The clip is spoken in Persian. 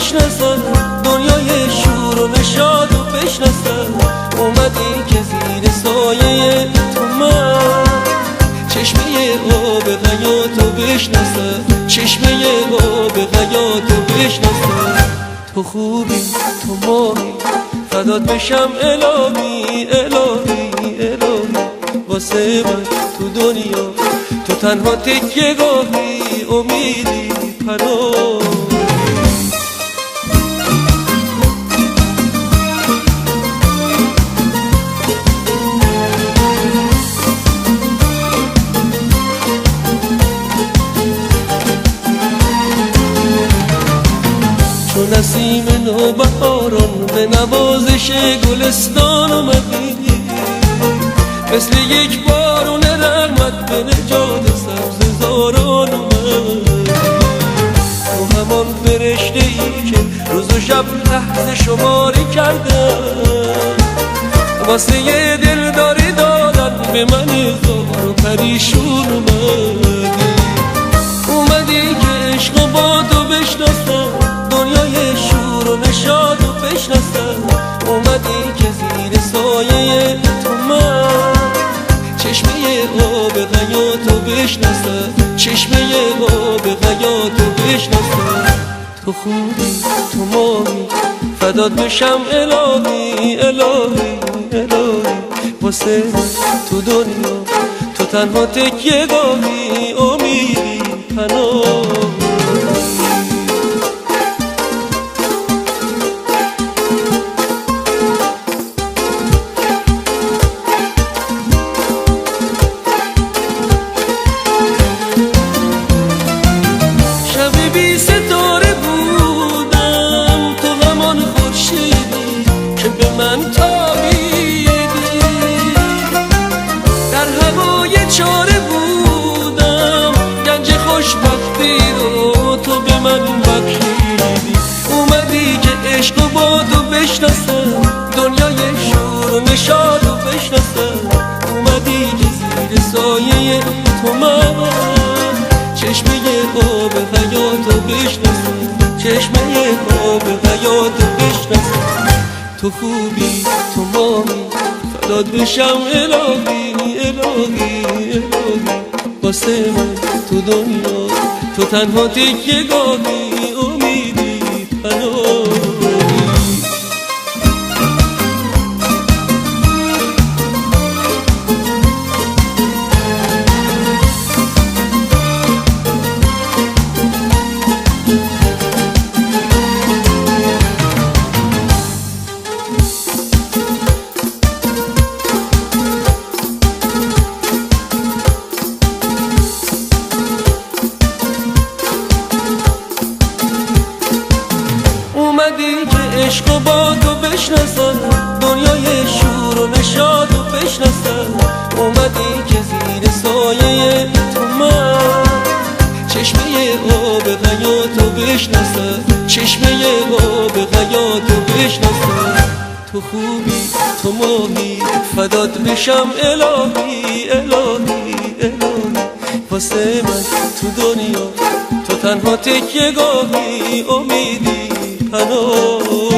بشناسم، دنیای شور و نشاط و بشناسم. اومدی که زیر سایه تو من چشمه آب حیاتو بشناسم، چشمه آب حیاتو بشناسم. تو خوبی تو ماهی فدات بشم الهی الهی الهی. واسه من تو دنیا تو تنها تکیه گاهی، امیدی پناهی. چون نسیم نوبهاران به نوازش گلستان اومدی، مثل یک بارون رحمت به نجات سبززاران اومدی. تو همان فرشته ای که روز و شب لحظه شماری کردن، واسه یه دلداری دادن به من زار و پریشون اومدی. اومدی که عشق با تو بشناسم، دنیای شور و نشاط و بشناسم. اومدی که زیر سایه تو من چشمه آب حیاتو بشناسم، چشمه آب حیاتو بشناسم. تو خوبی تو ماهی فدات بشم الهی الهی الهی. واسه من تو دنیا تو تنها تکیه گاهی، امیدی پناهی. بی ستاره بودم، تو همان خورشیدی که به من تابیدی. در هوای چاره بودم، گنج خوشبختی رو تو به من بخشیدی. اومدی که عشق با تو بشناسم، دنیای شور و نشاط رو بشناسم. اومدی که زیر سایه تو من چشمه آب حیاتو بشناسم، چشمه آب حیاتو بشناسم. تو خوبی تو ماهی فدات بشم الهی الهی الهی. واسه من تو دنیا تو تنها تکیه گاهی، امیدی پناهی. اومدی که عشق با تو بشناسم، دنیای شور و نشاط و بشناسم. اومدی که زیر سایه تو من چشمه آب حیاتو بشناسم، چشمه آب حیاتو بشناسم. تو خوبی تو ماهی فدات بشم الهی الهی الهی. واسه من تو دنیا تو تنها تکیه گاهی، امیدی پناهی.